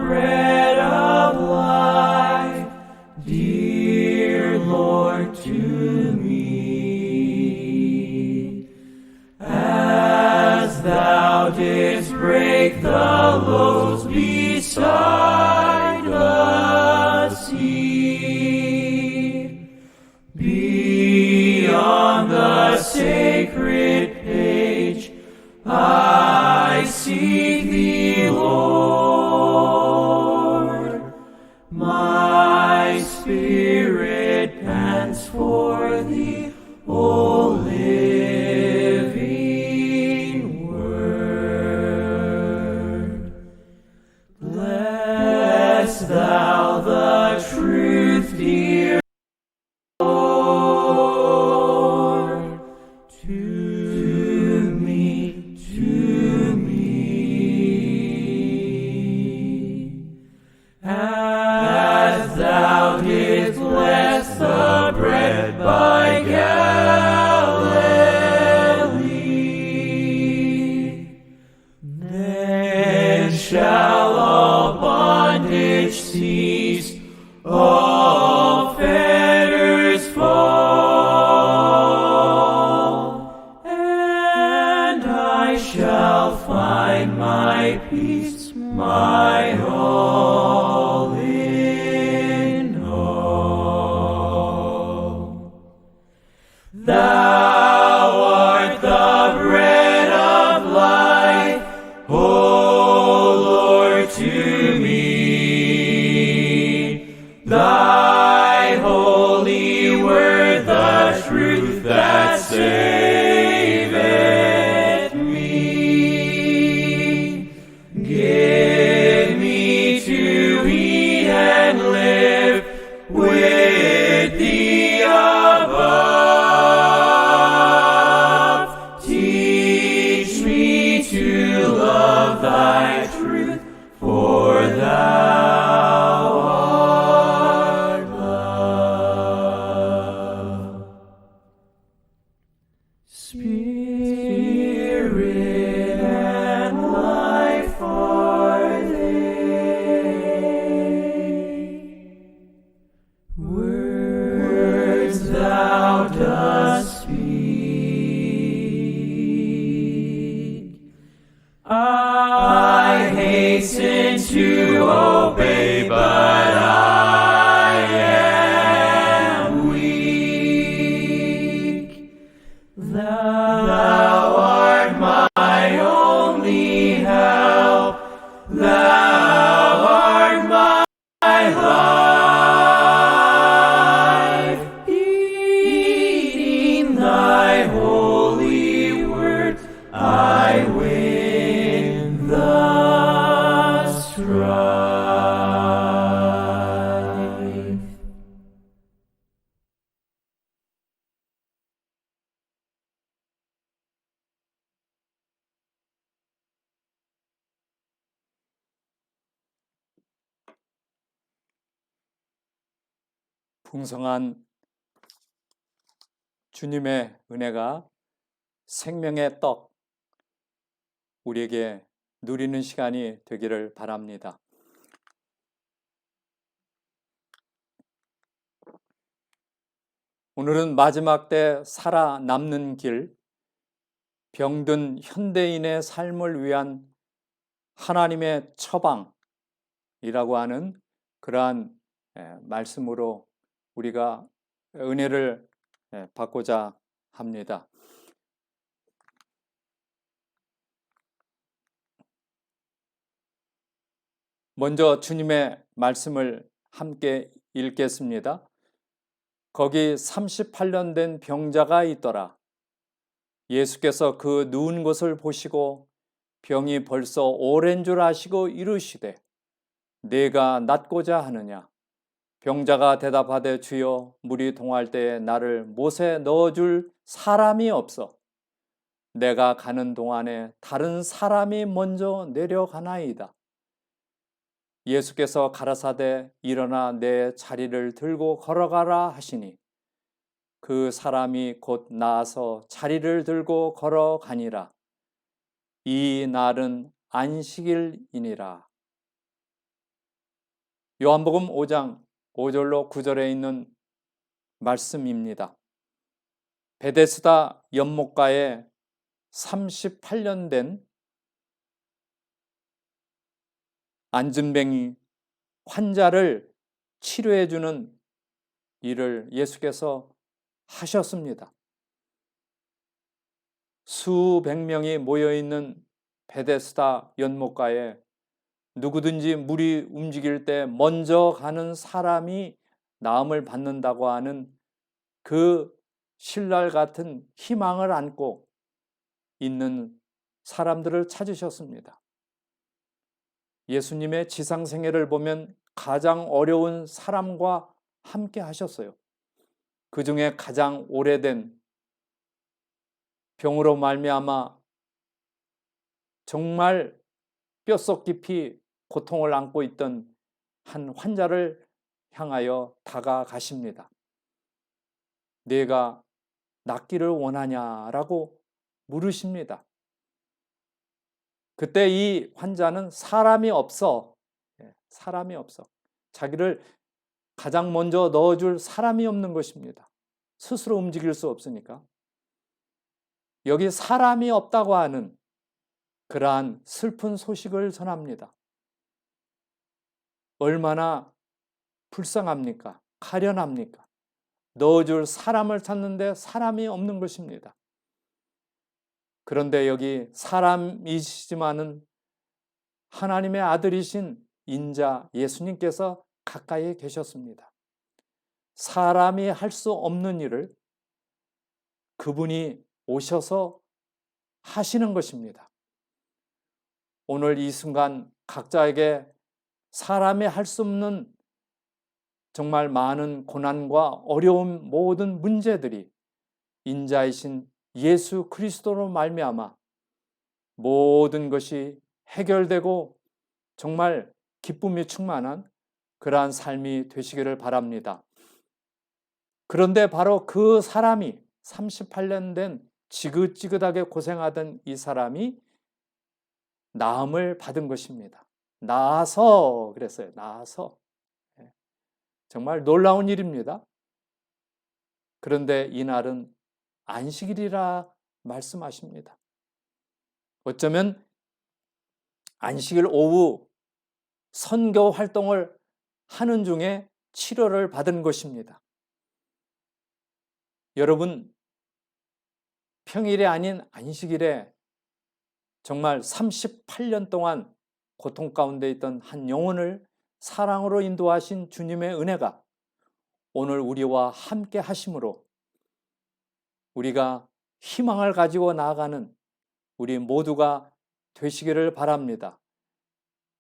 bread of life, dear Lord, to me. As thou didst break the loaves beside the sea, beyond the sacred page, I seek thee, Lord. My spirit pants for thee, O living word. Bless thou the truth, dear Lord, to me, to me. As thou didst bless the bread by Galilee, then shall all bondage cease, all fetters fall, and I shall find my peace, my all in all. Thou art the bread of life, O Lord, to me. Thy holy word, the truth that saveth me. Give me to eat and live with thee above. Teach me to love thy truth, for thou art love. Spirit and life are they, words thou dost speak. I hasten to obey, but I am weak. Thou art my only help. Thou art my life. Eating thy holy word, I win the strife. 풍성한 주님의 은혜가 생명의 떡 우리에게 누리는 시간이 되기를 바랍니다. 오늘은 마지막 때 살아남는 길, 병든 현대인의 삶을 위한 하나님의 처방이라고 하는 그러한 말씀으로 우리가 은혜를 받고자 합니다. 먼저 주님의 말씀을 함께 읽겠습니다. 거기 38년 된 병자가 있더라. 예수께서 그 누운 것을 보시고 병이 벌써 오랜 줄 아시고 이르시되 내가 낫고자 하느냐. 병자가 대답하되 주여 물이 동할 때에 나를 못에 넣어줄 사람이 없어. 내가 가는 동안에 다른 사람이 먼저 내려가나이다. 예수께서 가라사대 일어나 내 자리를 들고 걸어가라 하시니 그 사람이 곧 나아서 자리를 들고 걸어가니라. 이 날은 안식일이니라. 요한복음 5장 5절로 9절에 있는 말씀입니다. 베데스다 연못가에 38년 된 안진뱅이 환자를 치료해주는 일을 예수께서 하셨습니다. 수백 명이 모여있는 베데스다 연못가에 누구든지 물이 움직일 때 먼저 가는 사람이 나음을 받는다고 하는 그 신랄 같은 희망을 안고 있는 사람들을 찾으셨습니다. 예수님의 지상생애를 보면 가장 어려운 사람과 함께 하셨어요. 그 중에 가장 오래된 병으로 말미암아 정말 뼛속 깊이 고통을 안고 있던 한 환자를 향하여 다가가십니다. 내가 낫기를 원하냐라고 물으십니다. 그때 이 환자는 사람이 없어. 자기를 가장 먼저 넣어줄 사람이 없는 것입니다. 스스로 움직일 수 없으니까. 여기 사람이 없다고 하는 그러한 슬픈 소식을 전합니다. 얼마나 불쌍합니까? 가련합니까? 넣어줄 사람을 찾는데 사람이 없는 것입니다. 그런데 여기 사람이시지만은 하나님의 아들이신 인자 예수님께서 가까이 계셨습니다. 사람이 할 수 없는 일을 그분이 오셔서 하시는 것입니다. 오늘 이 순간 각자에게 사람이 할 수 없는 정말 많은 고난과 어려운 모든 문제들이 인자이신 예수 그리스도로 말미암아 모든 것이 해결되고 정말 기쁨이 충만한 그러한 삶이 되시기를 바랍니다. 그런데 바로 그 사람이 38년 된 지긋지긋하게 고생하던 이 사람이 나음을 받은 것입니다. 나아서 그랬어요. 나아서. 정말 놀라운 일입니다. 그런데 이날은 안식일이라 말씀하십니다. 어쩌면 안식일 오후 선교 활동을 하는 중에 치료를 받은 것입니다. 여러분, 평일이 아닌 안식일에 정말 38년 동안 고통 가운데 있던 한 영혼을 사랑으로 인도하신 주님의 은혜가 오늘 우리와 함께 하심으로 우리가 희망을 가지고 나아가는 우리 모두가 되시기를 바랍니다.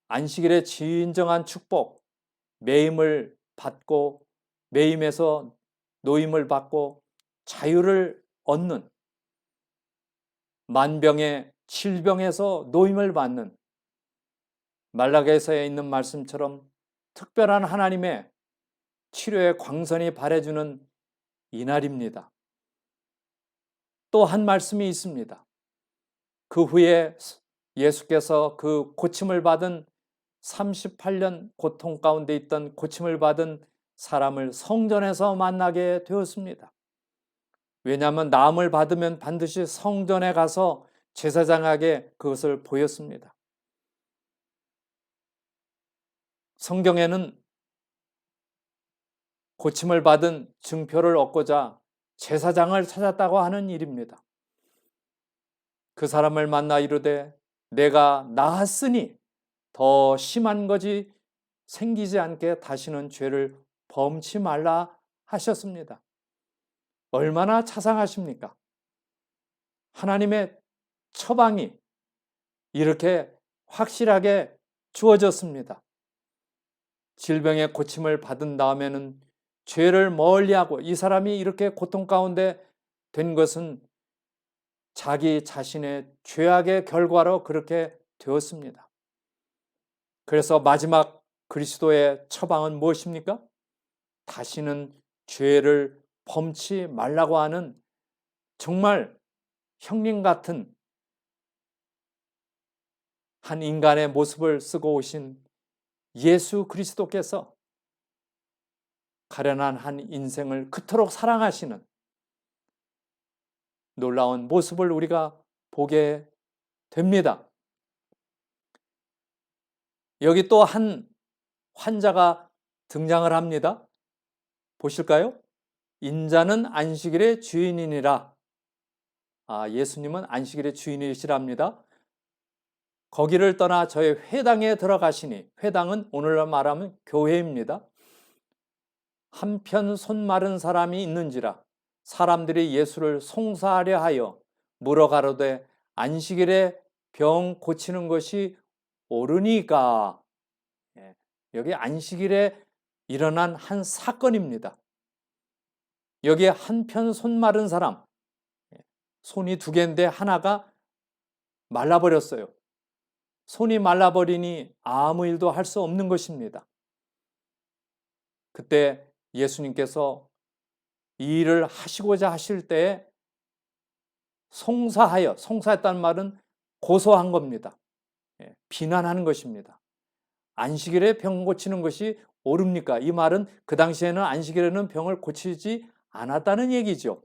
안식일의 진정한 축복, 매임을 받고 매임에서 노임을 받고 자유를 얻는, 만병의 질병에서 노임을 받는, 말라기서에 있는 말씀처럼 특별한 하나님의 치료의 광선이 발해주는 이날입니다. 또 한 말씀이 있습니다. 그 후에 예수께서 그 고침을 받은 38년 고통 가운데 있던 고침을 받은 사람을 성전에서 만나게 되었습니다. 왜냐하면 나음을 받으면 반드시 성전에 가서 제사장에게 그것을 보였습니다. 성경에는 고침을 받은 증표를 얻고자 제사장을 찾았다고 하는 일입니다. 그 사람을 만나 이르되 내가 나았으니 더 심한 것이 생기지 않게 다시는 죄를 범치 말라 하셨습니다. 얼마나 자상하십니까? 하나님의 처방이 이렇게 확실하게 주어졌습니다. 질병의 고침을 받은 다음에는 죄를 멀리하고, 이 사람이 이렇게 고통 가운데 된 것은 자기 자신의 죄악의 결과로 그렇게 되었습니다. 그래서 마지막 그리스도의 처방은 무엇입니까? 다시는 죄를 범치 말라고 하는 정말 형님 같은 한 인간의 모습을 쓰고 오신 예수 그리스도께서 가련한 한 인생을 그토록 사랑하시는 놀라운 모습을 우리가 보게 됩니다. 여기 또 한 환자가 등장을 합니다. 보실까요? 인자는 안식일의 주인이니라. 예수님은 안식일의 주인이시랍니다. 거기를 떠나 저의 회당에 들어가시니, 회당은 오늘날 말하면 교회입니다. 한편 손 마른 사람이 있는지라 사람들이 예수를 송사하려 하여 물어 가로되 안식일에 병 고치는 것이 옳으니까. 여기 안식일에 일어난 한 사건입니다. 여기에 한편 손 마른 사람, 손이 두 개인데 하나가 말라버렸어요. 손이 말라버리니 아무 일도 할 수 없는 것입니다. 그때 예수님께서 이 일을 하시고자 하실 때에 송사했다는 말은 고소한 겁니다. 비난하는 것입니다. 안식일에 병 고치는 것이 옳습니까? 이 말은 그 당시에는 안식일에는 병을 고치지 않았다는 얘기죠.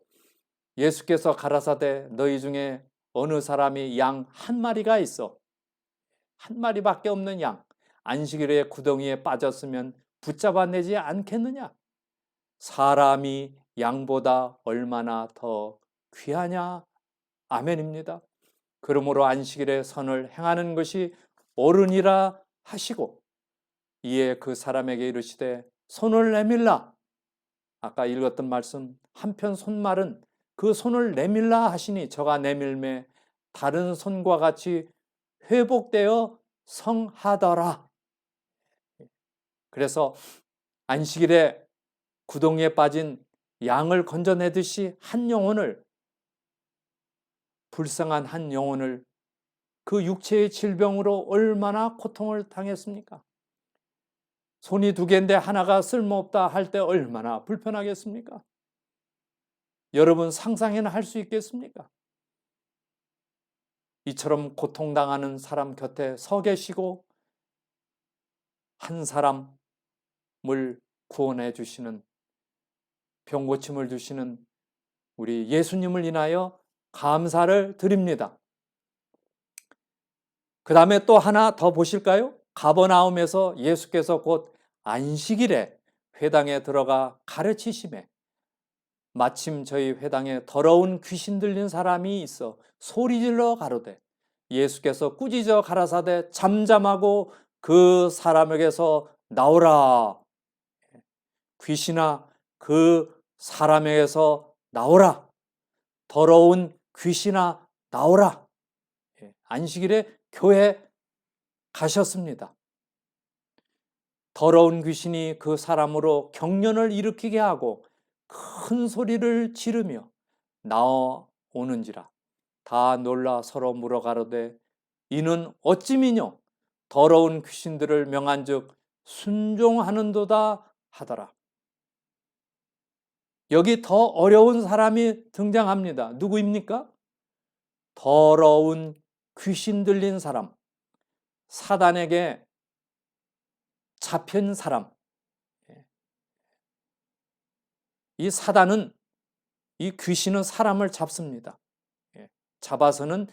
예수께서 가라사대 너희 중에 어느 사람이 양 한 마리가 있어, 한 마리밖에 없는 양, 안식일에 구덩이에 빠졌으면 붙잡아내지 않겠느냐? 사람이 양보다 얼마나 더 귀하냐? 아멘입니다. 그러므로 안식일에 선을 행하는 것이 옳으니라 하시고 이에 그 사람에게 이르시되 손을 내밀라. 아까 읽었던 말씀, 한편 손 마른 그 손을 내밀라 하시니 저가 내밀매 다른 손과 같이 회복되어 성하더라. 그래서 안식일에 구덩이에 빠진 양을 건져내듯이 한 영혼을, 불쌍한 한 영혼을, 그 육체의 질병으로 얼마나 고통을 당했습니까? 손이 두 개인데 하나가 쓸모없다 할 때 얼마나 불편하겠습니까? 여러분 상상이나 할 수 있겠습니까? 이처럼 고통당하는 사람 곁에 서 계시고 한 사람을 구원해 주시는, 병고침을 주시는 우리 예수님을 인하여 감사를 드립니다. 그 다음에 또 하나 더 보실까요? 가버나움에서 예수께서 곧 안식일에 회당에 들어가 가르치심에 마침 저희 회당에 더러운 귀신 들린 사람이 있어 소리질러 가로되 예수께서 꾸짖어 가라사대 잠잠하고 그 사람에게서 나오라. 귀신아 그 사람에게서 나오라. 더러운 귀신아 나오라. 안식일에 교회 가셨습니다. 더러운 귀신이 그 사람으로 경련을 일으키게 하고 큰 소리를 지르며 나오는지라 다 놀라 서로 물어 가로되 이는 어찌미뇨 더러운 귀신들을 명한즉 순종하는도다 하더라. 여기 더 어려운 사람이 등장합니다. 누구입니까? 더러운 귀신 들린 사람, 사단에게 잡힌 사람. 이 사단은, 이 귀신은 사람을 잡습니다. 잡아서는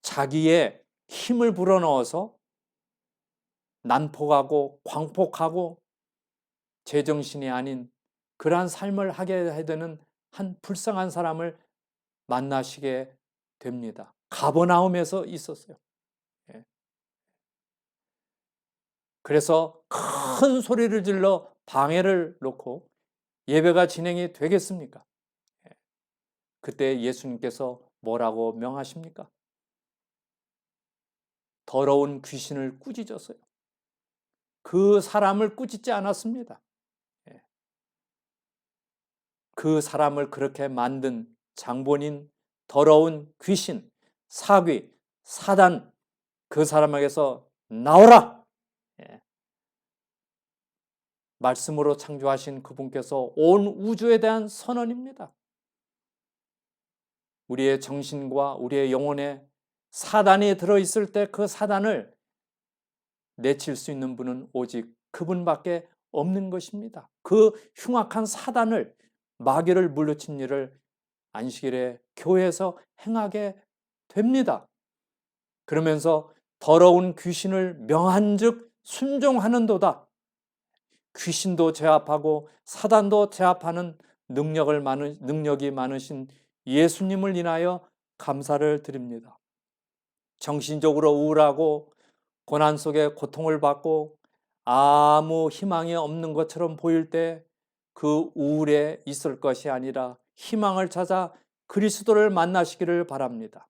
자기의 힘을 불어넣어서 난폭하고 광폭하고 제정신이 아닌 그러한 삶을 하게 되는 한 불쌍한 사람을 만나시게 됩니다. 가버나움에서 있었어요. 그래서 큰 소리를 질러 방해를 놓고 예배가 진행이 되겠습니까? 그때 예수님께서 뭐라고 명하십니까? 더러운 귀신을 꾸짖었어요. 그 사람을 꾸짖지 않았습니다. 그 사람을 그렇게 만든 장본인 더러운 귀신, 사귀, 사단, 그 사람에게서 나오라! 말씀으로 창조하신 그분께서 온 우주에 대한 선언입니다. 우리의 정신과 우리의 영혼에 사단이 들어있을 때 그 사단을 내칠 수 있는 분은 오직 그분밖에 없는 것입니다. 그 흉악한 사단을, 마귀를 물리친 일을 안식일에 교회에서 행하게 됩니다. 그러면서 더러운 귀신을 명한즉 순종하는도다. 귀신도 제압하고 사단도 제압하는 능력이 많으신 예수님을 인하여 감사를 드립니다. 정신적으로 우울하고 고난 속에 고통을 받고 아무 희망이 없는 것처럼 보일 때 그 우울에 있을 것이 아니라 희망을 찾아 그리스도를 만나시기를 바랍니다.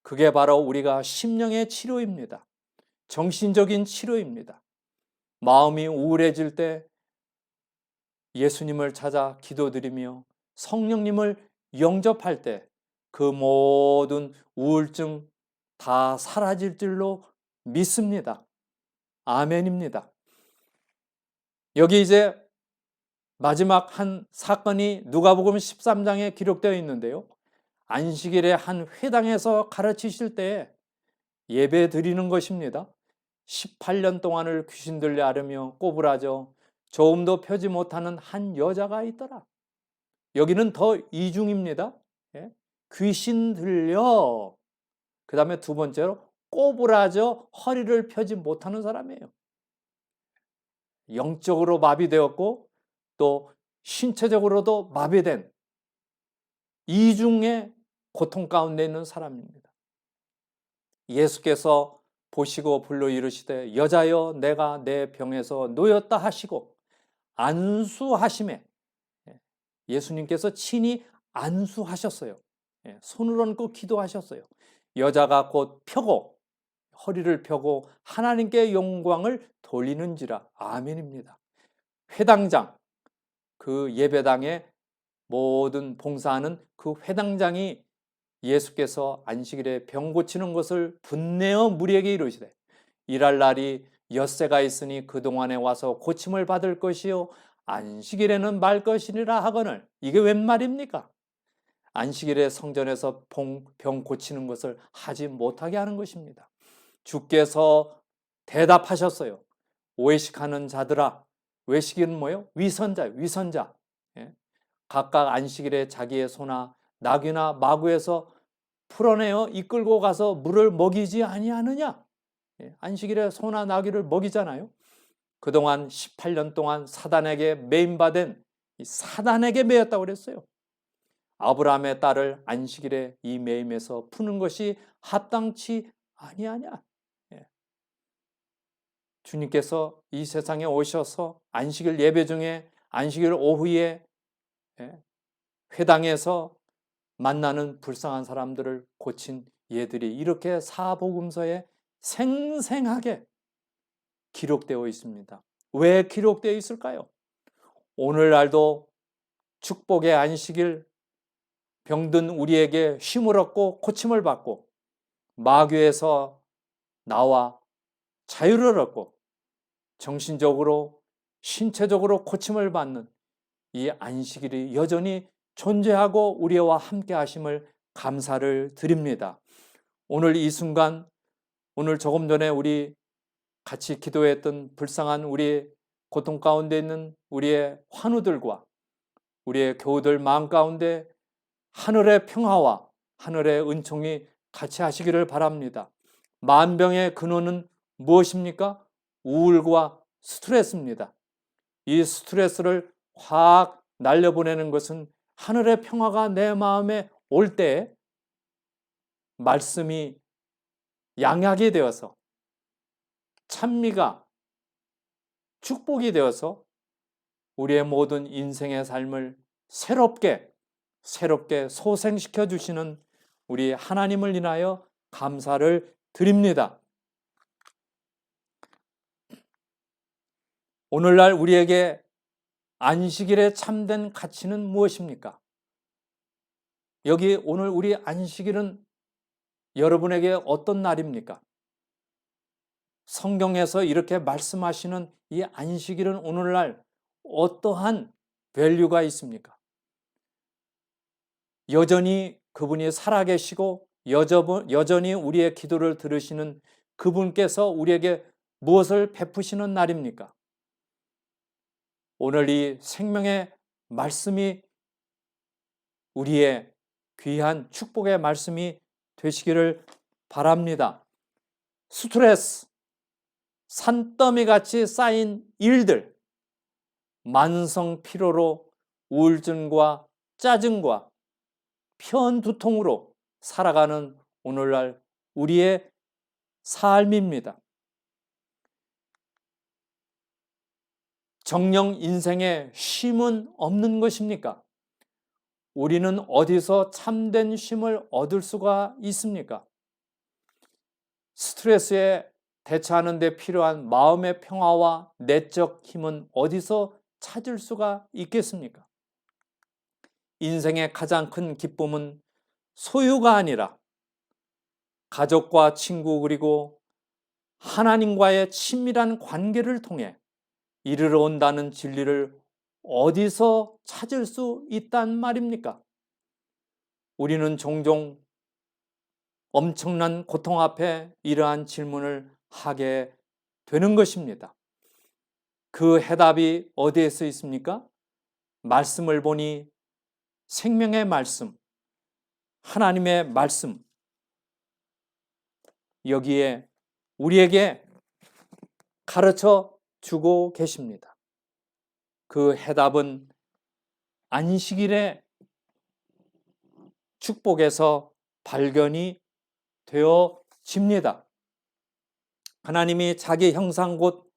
그게 바로 우리가 심령의 치료입니다. 정신적인 치료입니다. 마음이 우울해질 때 예수님을 찾아 기도드리며 성령님을 영접할 때 그 모든 우울증 다 사라질 줄로 믿습니다. 아멘입니다. 여기 이제 마지막 한 사건이 누가복음 13장에 기록되어 있는데요. 안식일에 한 회당에서 가르치실 때 예배 드리는 것입니다. 18년 동안을 귀신 들려 앓으며 꼬부라져 조음도 펴지 못하는 한 여자가 있더라. 여기는 더 이중입니다. 귀신 들려, 그 다음에 두 번째로 꼬부라져 허리를 펴지 못하는 사람이에요. 영적으로 마비되었고 또 신체적으로도 마비된 이중의 고통 가운데 있는 사람입니다. 예수께서 보시고 불러 이르시되 여자여 내가 내 병에서 놓였다 하시고 안수하심에, 예수님께서 친히 안수하셨어요. 손을 얹고 기도하셨어요. 여자가 곧 펴고 허리를 펴고 하나님께 영광을 돌리는지라. 아멘입니다. 회당장, 그 예배당에 모든 봉사하는 그 회당장이 예수께서 안식일에 병 고치는 것을 분내어 무리에게 이르시되 일할 날이 엿새가 있으니 그동안에 와서 고침을 받을 것이요 안식일에는 말 것이니라 하거늘. 이게 웬 말입니까? 안식일에 성전에서 병 고치는 것을 하지 못하게 하는 것입니다. 주께서 대답하셨어요. 외식하는 자들아. 외식은 뭐예요? 위선자. 각각 안식일에 자기의 소나 나귀나 마구에서 풀어내어 이끌고 가서 물을 먹이지 아니하느냐? 안식일에 소나 나귀를 먹이잖아요. 그동안 18년 동안 사단에게 매인받은 사단에게 매였다고 그랬어요. 아브라함의 딸을 안식일에 이 매임에서 푸는 것이 합당치 아니하냐? 주님께서 이 세상에 오셔서 안식일 예배 중에 안식일 오후에 회당에서 만나는 불쌍한 사람들을 고친 예들이 이렇게 사복음서에 생생하게 기록되어 있습니다. 왜 기록되어 있을까요? 오늘날도 축복의 안식일, 병든 우리에게 쉼을 얻고 고침을 받고 마귀에서 나와 자유를 얻고 정신적으로 신체적으로 고침을 받는 이 안식일이 여전히 존재하고 우리와 함께 하심을 감사를 드립니다. 오늘 이 순간, 오늘 조금 전에 우리 같이 기도했던 불쌍한 우리 고통 가운데 있는 우리의 환우들과 우리의 교우들 마음 가운데 하늘의 평화와 하늘의 은총이 같이 하시기를 바랍니다. 만병의 근원은 무엇입니까? 우울과 스트레스입니다. 이 스트레스를 확 날려보내는 것은 하늘의 평화가 내 마음에 올 때 말씀이 양약이 되어서 찬미가 축복이 되어서 우리의 모든 인생의 삶을 새롭게 소생시켜 주시는 우리 하나님을 인하여 감사를 드립니다. 오늘날 우리에게 안식일의 참된 가치는 무엇입니까? 여기 오늘 우리 안식일은 여러분에게 어떤 날입니까? 성경에서 이렇게 말씀하시는 이 안식일은 오늘날 어떠한 밸류가 있습니까? 여전히 그분이 살아계시고 여전히 우리의 기도를 들으시는 그분께서 우리에게 무엇을 베푸시는 날입니까? 오늘 이 생명의 말씀이 우리의 귀한 축복의 말씀이 되시기를 바랍니다. 스트레스, 산더미같이 쌓인 일들, 만성 피로로 우울증과 짜증과 편두통으로 살아가는 오늘날 우리의 삶입니다. 정녕 인생에 쉼은 없는 것입니까? 우리는 어디서 참된 쉼을 얻을 수가 있습니까? 스트레스에 대처하는 데 필요한 마음의 평화와 내적 힘은 어디서 찾을 수가 있겠습니까? 인생의 가장 큰 기쁨은 소유가 아니라 가족과 친구 그리고 하나님과의 친밀한 관계를 통해 이르러 온다는 진리를 어디서 찾을 수 있단 말입니까? 우리는 종종 엄청난 고통 앞에 이러한 질문을 하게 되는 것입니다. 그 해답이 어디에서 있습니까? 말씀을 보니 생명의 말씀, 하나님의 말씀, 여기에 우리에게 가르쳐 주고 계십니다. 그 해답은 안식일의 축복에서 발견이 되어집니다. 하나님이 자기 형상 곧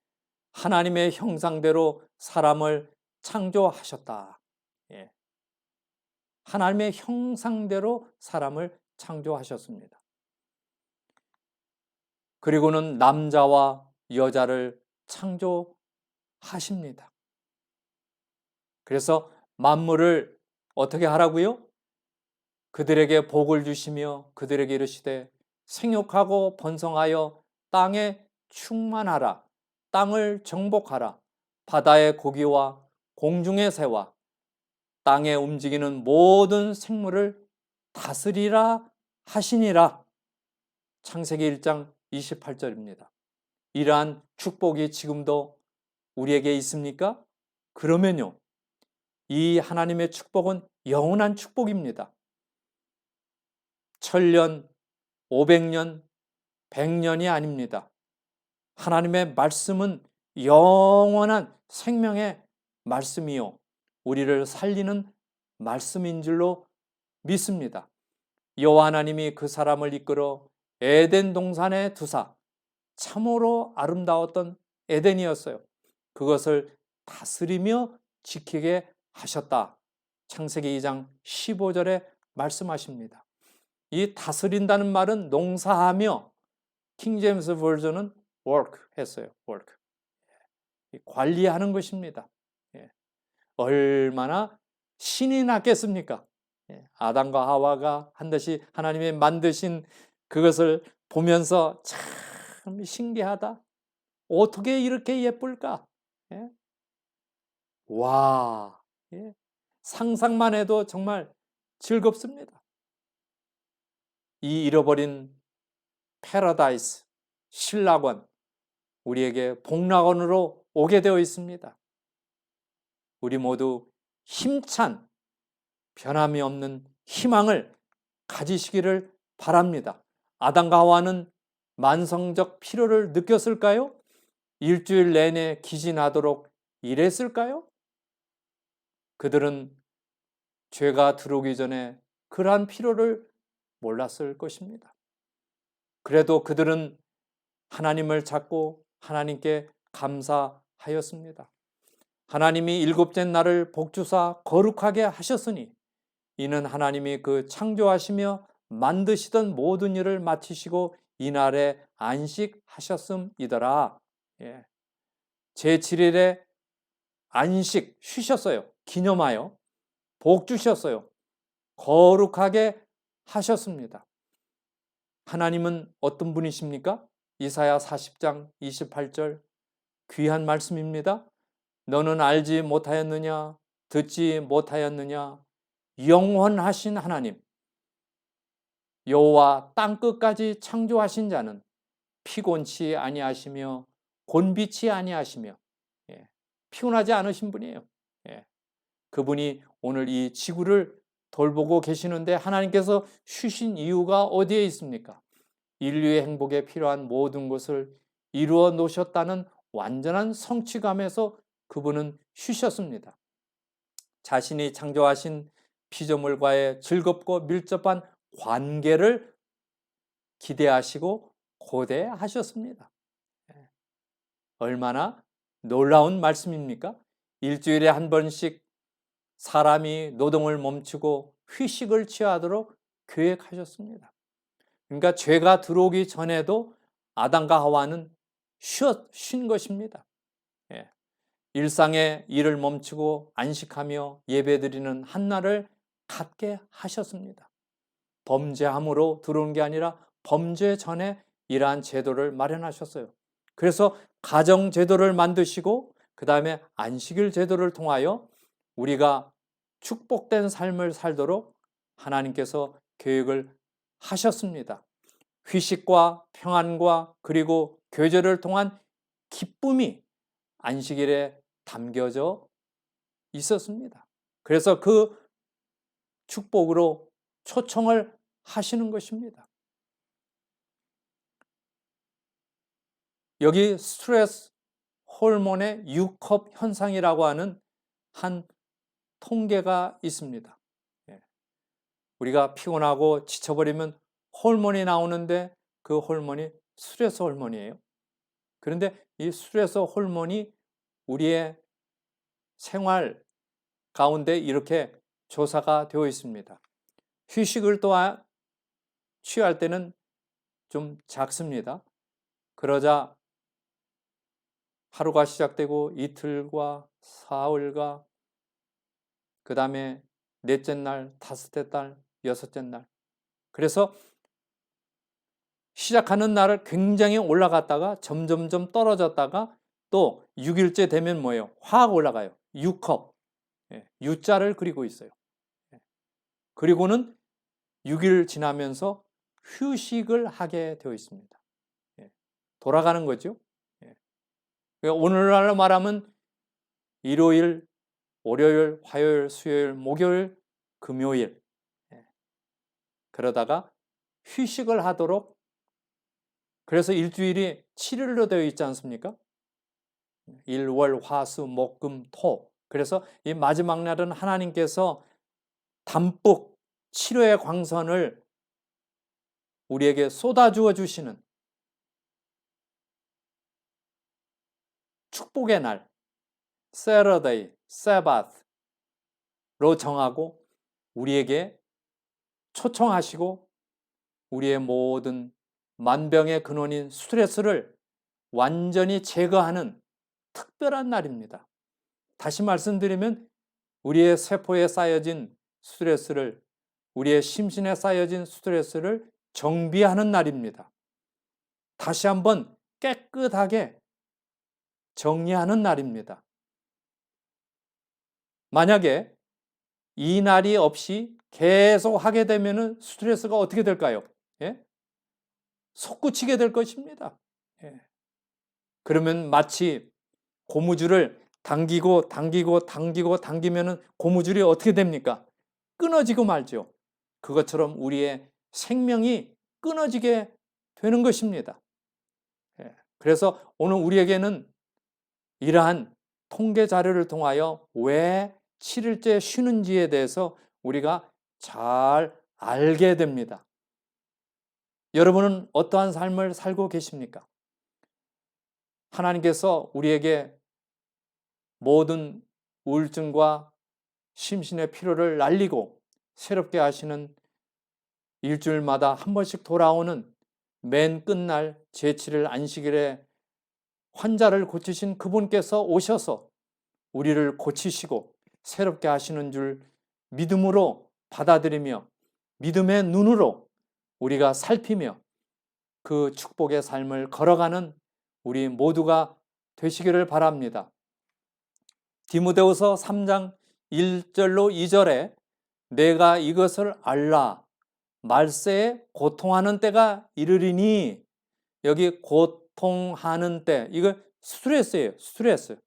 하나님의 형상대로 사람을 창조하셨다. 예. 하나님의 형상대로 사람을 창조하셨습니다. 그리고는 남자와 여자를 창조하십니다. 그래서 만물을 어떻게 하라고요? 그들에게 복을 주시며 그들에게 이르시되 생육하고 번성하여 땅에 충만하라. 땅을 정복하라. 바다의 고기와 공중의 새와 땅에 움직이는 모든 생물을 다스리라 하시니라. 창세기 1장 28절입니다. 이러한 축복이 지금도 우리에게 있습니까? 그러면요, 이 하나님의 축복은 영원한 축복입니다. 1000년, 500년, 100년이 아닙니다. 하나님의 말씀은 영원한 생명의 말씀이요, 우리를 살리는 말씀인 줄로 믿습니다. 여호와 하나님이 그 사람을 이끌어 에덴 동산에 두사 참으로 아름다웠던 에덴이었어요. 그것을 다스리며 지키게 하셨다. 창세기 2장 15절에 말씀하십니다. 이 다스린다는 말은 농사하며, 킹제임스 버전은 work 했어요. work. 관리하는 것입니다. 얼마나 신이 났겠습니까? 아담과 하와가 한듯이 하나님이 만드신 그것을 보면서 참 신기하다. 어떻게 이렇게 예쁠까? 와, 상상만 해도 정말 즐겁습니다. 이 잃어버린 패러다이스, 신락원, 우리에게 복락원으로 오게 되어 있습니다. 우리 모두 힘찬, 변함이 없는 희망을 가지시기를 바랍니다. 아담과 하와는 만성적 피로를 느꼈을까요? 일주일 내내 기진하도록 일했을까요? 그들은 죄가 들어오기 전에 그러한 피로를 몰랐을 것입니다. 그래도 그들은 하나님을 찾고 하나님께 감사하였습니다. 하나님이 일곱째 날을 복주사 거룩하게 하셨으니 이는 하나님이 그 창조하시며 만드시던 모든 일을 마치시고 이날에 안식하셨음이더라. 제7일에 안식 쉬셨어요. 기념하여 복 주셨어요. 거룩하게 하셨습니다. 하나님은 어떤 분이십니까? 이사야 40장 28절 귀한 말씀입니다. 너는 알지 못하였느냐? 듣지 못하였느냐? 영원하신 하나님, 여호와 땅끝까지 창조하신 자는 피곤치 아니하시며 곤비치 아니하시며 피곤하지 않으신 분이에요. 그분이 오늘 이 지구를 돌보고 계시는데 하나님께서 쉬신 이유가 어디에 있습니까? 인류의 행복에 필요한 모든 것을 이루어 놓으셨다는 완전한 성취감에서 그분은 쉬셨습니다. 자신이 창조하신 피조물과의 즐겁고 밀접한 관계를 기대하시고 고대하셨습니다. 얼마나 놀라운 말씀입니까? 일주일에 한 번씩 사람이 노동을 멈추고 휴식을 취하도록 계획하셨습니다. 그러니까 죄가 들어오기 전에도 아담과 하와는 쉰 것입니다. 일상의 일을 멈추고 안식하며 예배드리는 한 날을 갖게 하셨습니다. 범죄함으로 들어온 게 아니라 범죄 전에 이러한 제도를 마련하셨어요. 그래서 가정 제도를 만드시고 그 다음에 안식일 제도를 통하여 우리가 축복된 삶을 살도록 하나님께서 계획을 하셨습니다. 휴식과 평안과 그리고 교제를 통한 기쁨이 안식일에 담겨져 있었습니다. 그래서 그 축복으로 초청을 하시는 것입니다. 여기 스트레스 호르몬의 유컵 현상이라고 하는 한 통계가 있습니다. 우리가 피곤하고 지쳐버리면 호르몬이 나오는데 그 호르몬이 스트레스 호르몬이에요. 그런데 이 스트레스 호르몬이 우리의 생활 가운데 이렇게 조사가 되어 있습니다. 휴식을 또한 취할 때는 좀 작습니다. 그러자 하루가 시작되고 이틀과 사흘과 그 다음에 넷째 날, 다섯째 날, 여섯째 날. 그래서 시작하는 날을 굉장히 올라갔다가 점점점 떨어졌다가 또 6일째 되면 뭐예요? 확 올라가요. 6컵. U자를 그리고 있어요. 그리고는 6일 지나면서 휴식을 하게 되어 있습니다. 돌아가는 거죠. 오늘날로 말하면 일요일, 월요일, 화요일, 수요일, 목요일, 금요일 그러다가 휴식을 하도록 그래서 일주일이 7일로 되어 있지 않습니까? 일, 월, 화, 수, 목, 금, 토 그래서 이 마지막 날은 하나님께서 담뿍 치료의 광선을 우리에게 쏟아주어 주시는 축복의 날 Saturday, Sabbath로 정하고 우리에게 초청하시고 우리의 모든 만병의 근원인 스트레스를 완전히 제거하는 특별한 날입니다. 다시 말씀드리면 우리의 세포에 쌓여진 스트레스를 우리의 심신에 쌓여진 스트레스를 정비하는 날입니다. 다시 한번 깨끗하게 정리하는 날입니다. 만약에 이 날이 없이 계속 하게 되면 스트레스가 어떻게 될까요? 솟구치게 될 것입니다. 그러면 마치 고무줄을 당기면 고무줄이 어떻게 됩니까? 끊어지고 말죠. 그것처럼 우리의 생명이 끊어지게 되는 것입니다. 그래서 오늘 우리에게는 이러한 통계 자료를 통하여 왜 7일째 쉬는지에 대해서 우리가 잘 알게 됩니다. 여러분은 어떠한 삶을 살고 계십니까? 하나님께서 우리에게 모든 우울증과 심신의 피로를 날리고 새롭게 하시는 일주일마다 한 번씩 돌아오는 맨 끝날 제7일 안식일에 환자를 고치신 그분께서 오셔서 우리를 고치시고 새롭게 하시는 줄 믿음으로 받아들이며 믿음의 눈으로 우리가 살피며 그 축복의 삶을 걸어가는 우리 모두가 되시기를 바랍니다. 디모데후서 3장 1절로 2절에 내가 이것을 알라 말세에 고통하는 때가 이르리니 여기 고통하는 때 이거 스트레스예요. 스트레스.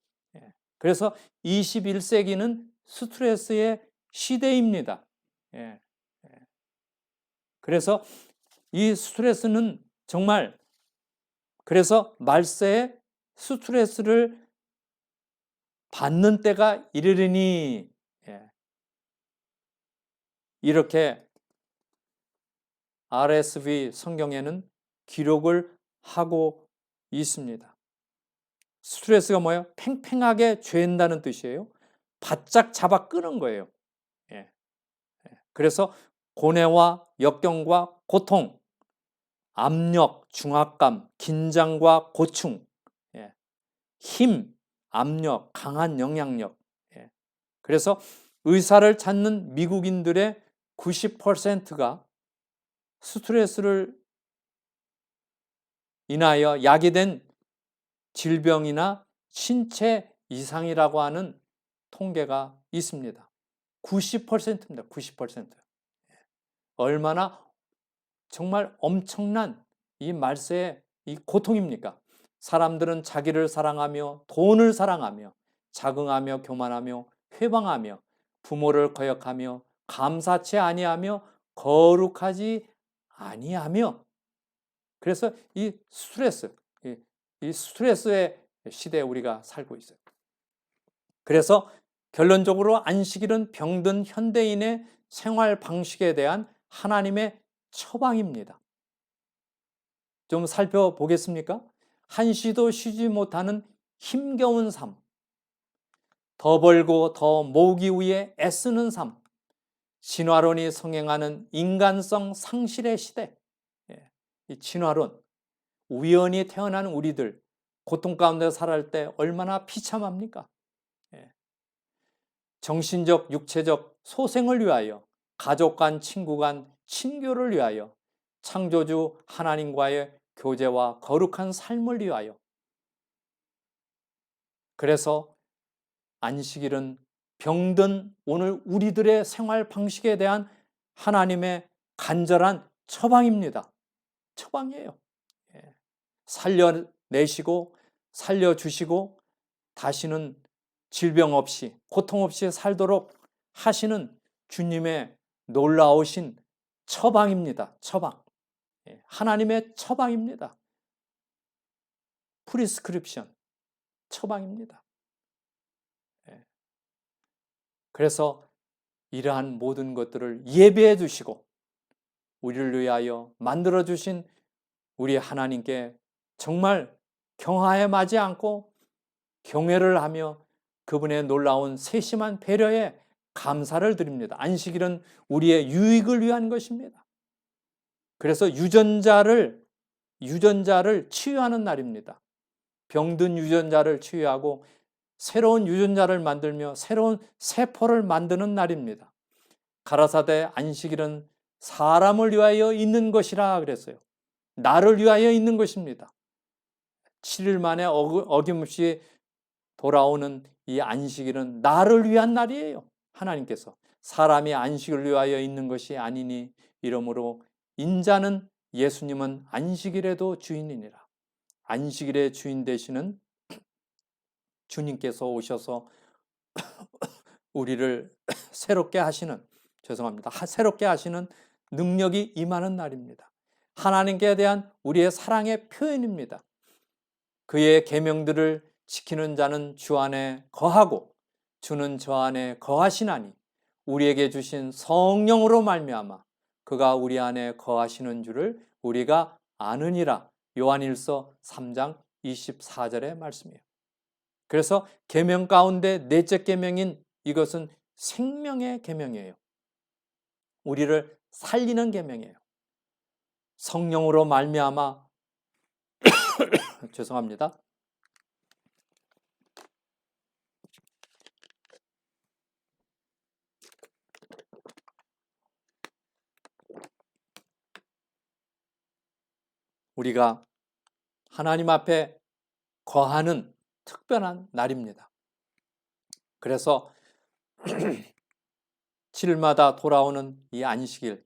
그래서 21세기는 스트레스의 시대입니다. 그래서 이 스트레스는 정말, 그래서 말세에 스트레스를 받는 때가 이르리니, 이렇게 RSV 성경에는 기록을 하고 있습니다. 스트레스가 뭐예요? 팽팽하게 죄인다는 뜻이에요. 바짝 잡아 끄는 거예요. 그래서 고뇌와 역경과 고통, 압력, 중압감, 긴장과 고충, 힘, 압력, 강한 영향력. 그래서 의사를 찾는 미국인들의 90%가 스트레스를 인하여 야기된 질병이나 신체 이상이라고 하는 통계가 있습니다. 90%입니다. 90%. 얼마나 정말 엄청난 이 말세의 이 고통입니까? 사람들은 자기를 사랑하며 돈을 사랑하며 자긍하며 교만하며 회방하며 부모를 거역하며 감사치 아니하며 거룩하지 아니하며, 그래서 이 스트레스의 시대에 우리가 살고 있어요. 그래서 결론적으로 안식일은 병든 현대인의 생활 방식에 대한 하나님의 처방입니다. 좀 살펴보겠습니까? 한시도 쉬지 못하는 힘겨운 삶, 더 벌고 더 모으기 위해 애쓰는 삶, 진화론이 성행하는 인간성 상실의 시대. 이 진화론, 우연히 태어난 우리들 고통 가운데 살아갈 때 얼마나 비참합니까? 정신적, 육체적 소생을 위하여, 가족 간, 친구 간 친교를 위하여, 창조주 하나님과의 교제와 거룩한 삶을 위하여. 그래서 안식일은 병든 오늘 우리들의 생활 방식에 대한 하나님의 간절한 처방입니다. 처방이에요. 살려내시고 살려주시고 다시는 질병 없이 고통 없이 살도록 하시는 주님의 놀라우신 처방입니다. 처방. 하나님의 처방입니다. 프리스크립션, 처방입니다. 그래서 이러한 모든 것들을 예배해 주시고 우리를 위하여 만들어 주신 우리 하나님께 정말 경하에 않고 경외를 하며 그분의 놀라운 세심한 배려에 감사를 드립니다. 안식일은 우리의 유익을 위한 것입니다. 그래서 유전자를 치유하는 날입니다. 병든 유전자를 치유하고 새로운 유전자를 만들며 새로운 세포를 만드는 날입니다. 가라사대 안식일은 사람을 위하여 있는 것이라 그랬어요. 나를 위하여 있는 것입니다. 7일 만에 어김없이 돌아오는 이 안식일은 나를 위한 날이에요. 하나님께서 사람이 안식을 위하여 있는 것이 아니니 이러므로 인자는 예수님은 안식일에도 주인이니라. 안식일의 주인 되시는 주님께서 오셔서 우리를 새롭게 하시는 능력이 임하는 날입니다. 하나님께 대한 우리의 사랑의 표현입니다. 그의 계명들을 지키는 자는 주 안에 거하고 주는 저 안에 거하시나니 우리에게 주신 성령으로 말미암아 그가 우리 안에 거하시는 줄을 우리가 아느니라. 요한일서 3장 24절의 말씀이에요. 그래서 계명 가운데 넷째 계명인 이것은 생명의 계명이에요. 우리를 살리는 계명이에요. 성령으로 말미암아 죄송합니다. 우리가 하나님 앞에 거하는 특별한 날입니다. 그래서 7일마다 돌아오는 이 안식일,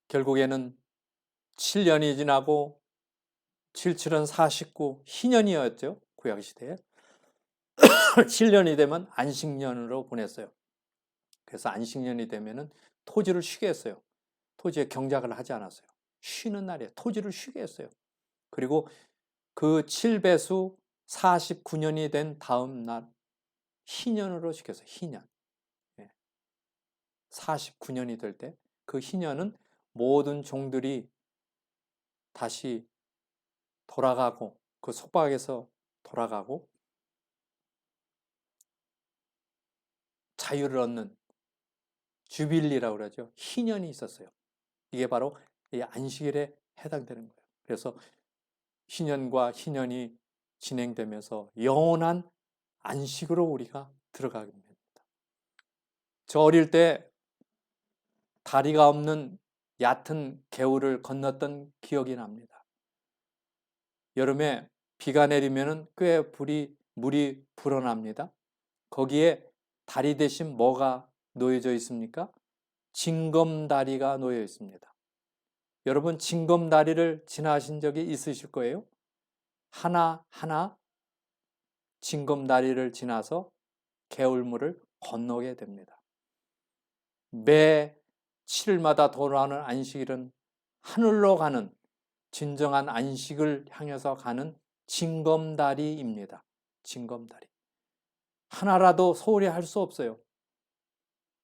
결국에는 7년이 지나고 77은 49, 희년이었죠. 구약시대에. 7년이 되면 안식년으로 보냈어요. 그래서 안식년이 되면은 토지를 쉬게 했어요. 토지에 경작을 하지 않았어요. 쉬는 날에 토지를 쉬게 했어요. 그리고 그 7배수 49년이 된 다음 날 희년으로 시켰어요. 희년. 49년이 될 때 그 희년은 모든 종들이 다시 돌아가고 그 속박에서 돌아가고 자유를 얻는 주빌리라고 그러죠. 희년이 있었어요. 이게 바로 이 안식일에 해당되는 거예요. 그래서 희년과 희년이 진행되면서 영원한 안식으로 우리가 들어가게 됩니다. 저 어릴 때 다리가 없는 얕은 개울을 건넜던 기억이 납니다. 여름에 비가 내리면 꽤 물이 불어납니다. 거기에 다리 대신 뭐가 놓여져 있습니까? 징검다리가 놓여 있습니다. 여러분 징검다리를 지나신 적이 있으실 거예요. 하나하나 징검다리를 지나서 개울물을 건너게 됩니다. 매 7일마다 돌아오는 안식일은 하늘로 가는 진정한 안식을 향해서 가는 징검다리입니다. 징검다리. 하나라도 소홀히 할 수 없어요.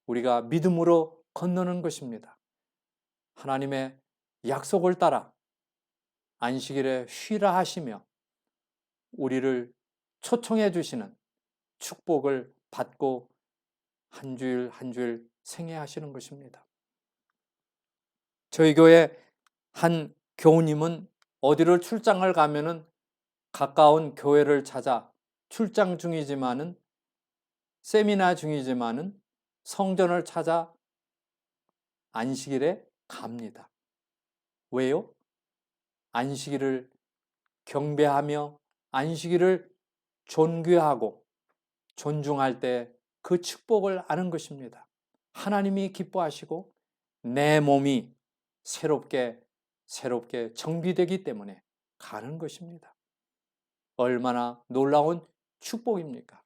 우리가 믿음으로 건너는 것입니다. 하나님의 약속을 따라 안식일에 쉬라 하시며 우리를 초청해 주시는 축복을 받고 한 주일 한 주일 생애하시는 것입니다. 저희 교회 한 교우님은 어디를 출장을 가면은 가까운 교회를 찾아 출장 중이지만은 세미나 중이지만은 성전을 찾아 안식일에 갑니다. 왜요? 안식일을 경배하며 안식일을 존귀하고 존중할 때 그 축복을 아는 것입니다. 하나님이 기뻐하시고 내 몸이 새롭게 정비되기 때문에 가는 것입니다. 얼마나 놀라운 축복입니까?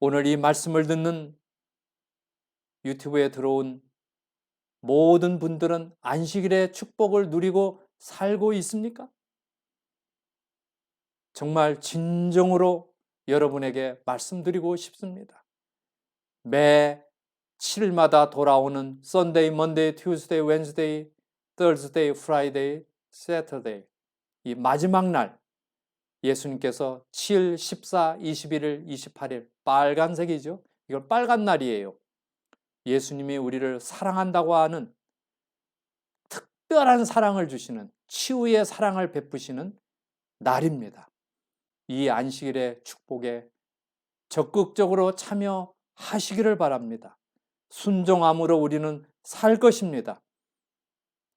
오늘 이 말씀을 듣는 유튜브에 들어온 모든 분들은 안식일의 축복을 누리고 살고 있습니까? 정말 진정으로 여러분에게 말씀드리고 싶습니다. 매 7일마다 돌아오는 Sunday, Monday, Tuesday, Wednesday, Thursday, Friday, Saturday 이 마지막 날 예수님께서 7, 14, 21일, 28일 빨간색이죠. 이걸 빨간 날이에요. 예수님이 우리를 사랑한다고 하는 특별한 사랑을 주시는 치유의 사랑을 베푸시는 날입니다. 이 안식일의 축복에 적극적으로 참여하시기를 바랍니다. 순종함으로 우리는 살 것입니다.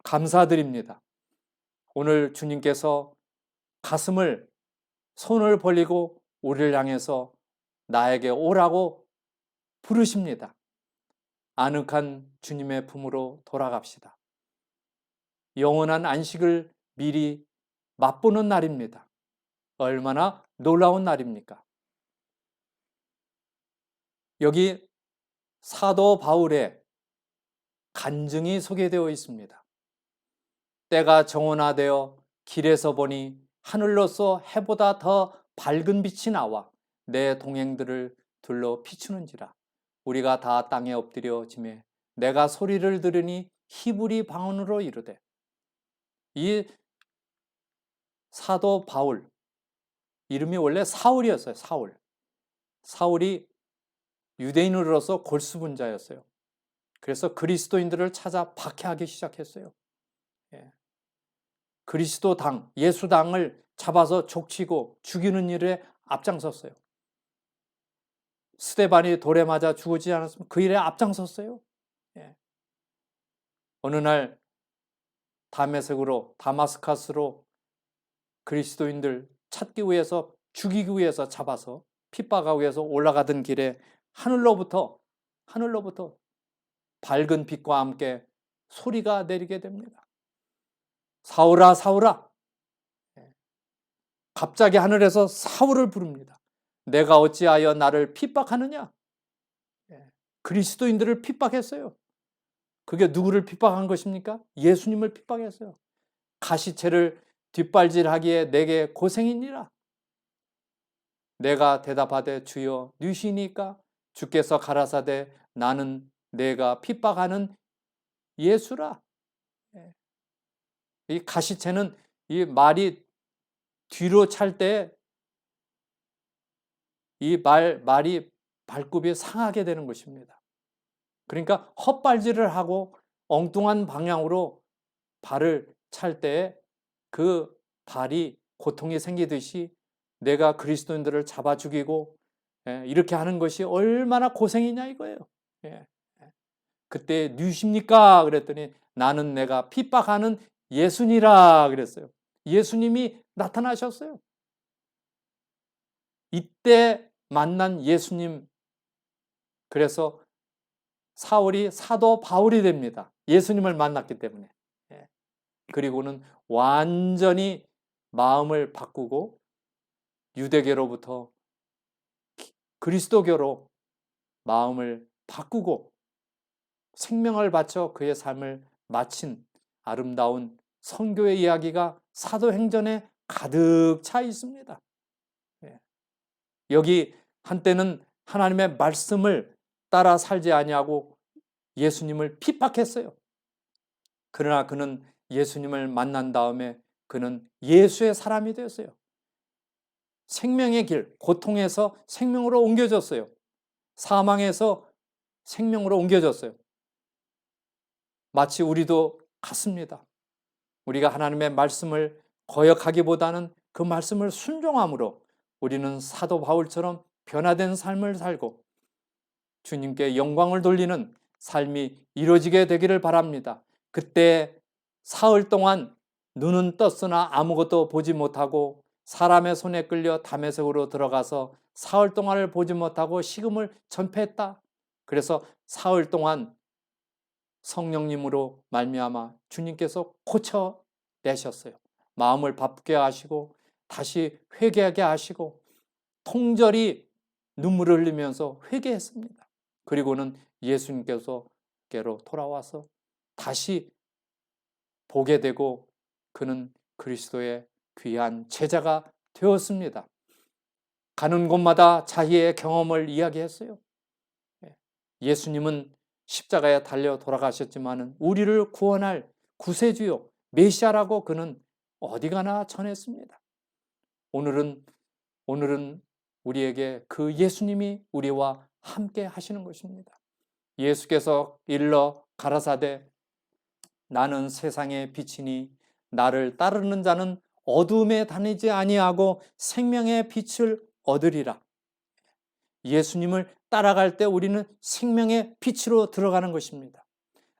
감사드립니다. 오늘 주님께서 가슴을 손을 벌리고 우리를 향해서 나에게 오라고 부르십니다. 아늑한 주님의 품으로 돌아갑시다. 영원한 안식을 미리 맛보는 날입니다. 얼마나 놀라운 날입니까? 여기 사도 바울의 간증이 소개되어 있습니다. 때가 정원화되어 길에서 보니 하늘로서 해보다 더 밝은 빛이 나와 내 동행들을 둘러 비추는지라. 우리가 다 땅에 엎드려 지매 내가 소리를 들으니 히브리 방언으로 이르되. 이 사도 바울 이름이 원래 사울이었어요. 사울이 유대인으로서 골수분자였어요. 그래서 그리스도인들을 찾아 박해하기 시작했어요. 그리스도당, 예수당을 잡아서 족치고 죽이는 일에 앞장섰어요. 스데반이 돌에 맞아 죽지 않았으면 그 일에 앞장섰어요. 어느 날 다마스카스로 그리스도인들 찾기 위해서 죽이기 위해서 잡아서 핍박하기 위해서 올라가던 길에 하늘로부터 밝은 빛과 함께 소리가 내리게 됩니다. 사울아, 사울아. 갑자기 하늘에서 사울을 부릅니다. 내가 어찌하여 나를 핍박하느냐? 그리스도인들을 핍박했어요. 그게 누구를 핍박한 것입니까? 예수님을 핍박했어요. 가시채를 뒷발질하기에 내게 고생이니라. 내가 대답하되 주여 누시니까? 주께서 가라사대 나는 내가 핍박하는 예수라. 이 가시채는 이 말이 뒤로 찰 때 이 말이 발굽이 상하게 되는 것입니다. 그러니까 헛발질을 하고 엉뚱한 방향으로 발을 찰 때 그 발이 고통이 생기듯이 내가 그리스도인들을 잡아 죽이고 이렇게 하는 것이 얼마나 고생이냐 이거예요. 그때 누십니까? 그랬더니 나는 내가 핍박하는 예수니라 그랬어요. 예수님이 나타나셨어요. 이때 만난 예수님, 그래서 사울이 사도 바울이 됩니다. 예수님을 만났기 때문에. 그리고는 완전히 마음을 바꾸고 유대교로부터 그리스도교로 마음을 바꾸고 생명을 바쳐 그의 삶을 마친 아름다운 선교의 이야기가 사도행전에 가득 차 있습니다. 여기 한때는 하나님의 말씀을 따라 살지 아니하고 예수님을 핍박했어요. 그러나 그는 예수님을 만난 다음에 그는 예수의 사람이 되었어요. 생명의 길, 고통에서 생명으로 옮겨졌어요. 사망에서 생명으로 옮겨졌어요. 마치 우리도 같습니다. 우리가 하나님의 말씀을 거역하기보다는 그 말씀을 순종함으로 우리는 사도 바울처럼 변화된 삶을 살고 주님께 영광을 돌리는 삶이 이루어지게 되기를 바랍니다. 그때 사흘 동안 눈은 떴으나 아무것도 보지 못하고 사람의 손에 끌려 다메섹으로 들어가서 사흘 동안을 보지 못하고 식음을 전폐했다. 그래서 사흘 동안 성령님으로 말미암아 주님께서 고쳐내셨어요. 마음을 바쁘게 하시고 다시 회개하게 하시고 통절히 눈물을 흘리면서 회개했습니다. 그리고는 예수님께서께로 돌아와서 다시 보게 되고 그는 그리스도의 귀한 제자가 되었습니다. 가는 곳마다 자기의 경험을 이야기했어요. 예수님은 십자가에 달려 돌아가셨지만 우리를 구원할 구세주요 메시아라고 그는 어디 가나 전했습니다. 오늘은 우리에게 그 예수님이 우리와 함께 하시는 것입니다. 예수께서 일러 가라사대 나는 세상의 빛이니 나를 따르는 자는 어두움에 다니지 아니하고 생명의 빛을 얻으리라. 예수님을 따라갈 때 우리는 생명의 빛으로 들어가는 것입니다.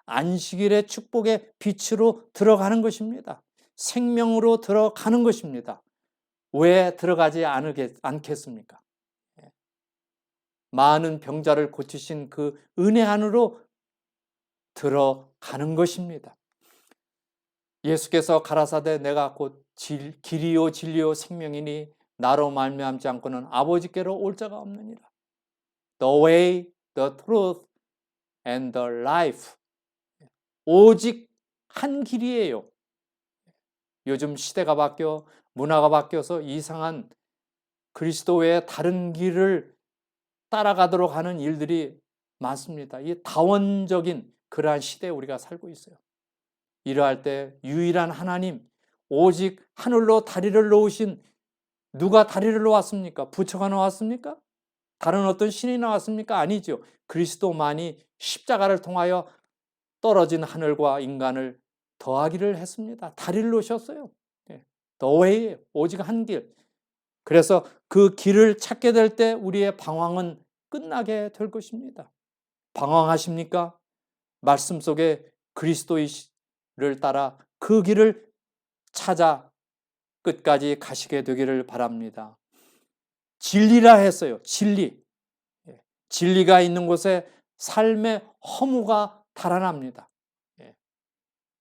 안식일의 축복의 빛으로 들어가는 것입니다. 생명으로 들어가는 것입니다. 왜 들어가지 않겠습니까? 많은 병자를 고치신 그 은혜 안으로 들어가는 것입니다. 예수께서 가라사대 내가 곧 길이요 진리요 생명이니 나로 말미암지 않고는 아버지께로 올 자가 없느니라. The way, the truth, and the life. 오직 한 길이에요. 요즘 시대가 바뀌어 문화가 바뀌어서 이상한 그리스도 외에 다른 길을 따라가도록 하는 일들이 많습니다. 이 다원적인 그러한 시대에 우리가 살고 있어요. 이러할 때 유일한 하나님, 오직 하늘로 다리를 놓으신 누가 다리를 놓았습니까? 부처가 놓았습니까? 다른 어떤 신이 나왔습니까? 아니죠. 그리스도만이 십자가를 통하여 떨어진 하늘과 인간을 더하기를 했습니다. 다리를 놓으셨어요. The way, 오직 한 길. 그래서 그 길을 찾게 될 때 우리의 방황은 끝나게 될 것입니다. 방황하십니까? 말씀 속에 그리스도를 따라 그 길을 찾아 끝까지 가시게 되기를 바랍니다. 진리라 했어요. 진리. 진리가 있는 곳에 삶의 허무가 달아납니다.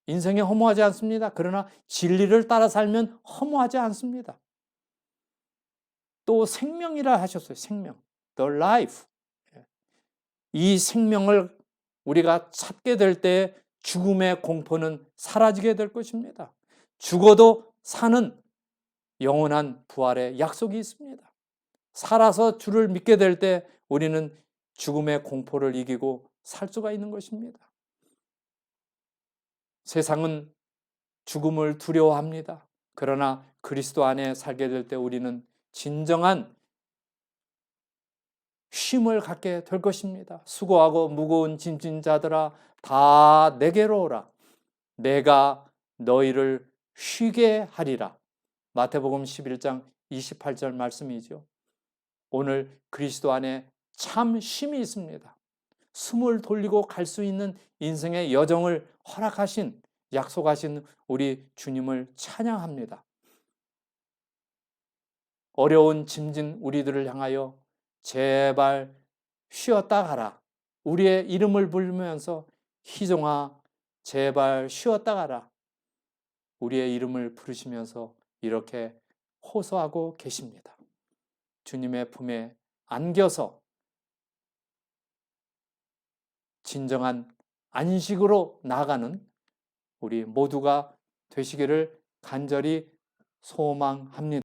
인생에 허무하지 않습니다. 그러나 진리를 따라 살면 허무하지 않습니다. 또 생명이라 하셨어요. 생명. The life. 이 생명을 우리가 찾게 될 때 죽음의 공포는 사라지게 될 것입니다. 죽어도 사는 영원한 부활의 약속이 있습니다. 살아서 주를 믿게 될 때 우리는 죽음의 공포를 이기고 살 수가 있는 것입니다. 세상은 죽음을 두려워합니다. 그러나 그리스도 안에 살게 될 때 우리는 진정한 쉼을 갖게 될 것입니다. 수고하고 무거운 짐진 자들아 다 내게로 오라. 내가 너희를 쉬게 하리라. 마태복음 11장 28절 말씀이죠. 오늘 그리스도 안에 참 쉼이 있습니다. 숨을 돌리고 갈 수 있는 인생의 여정을 허락하신, 약속하신 우리 주님을 찬양합니다. 어려운 짐진 우리들을 향하여 제발 쉬었다 가라. 우리의 이름을 부르면서 희종아 제발 쉬었다 가라. 우리의 이름을 부르시면서 이렇게 호소하고 계십니다. 주님의 품에 안겨서 진정한 안식으로 나아가는 우리 모두가 되시기를 간절히 소망합니다.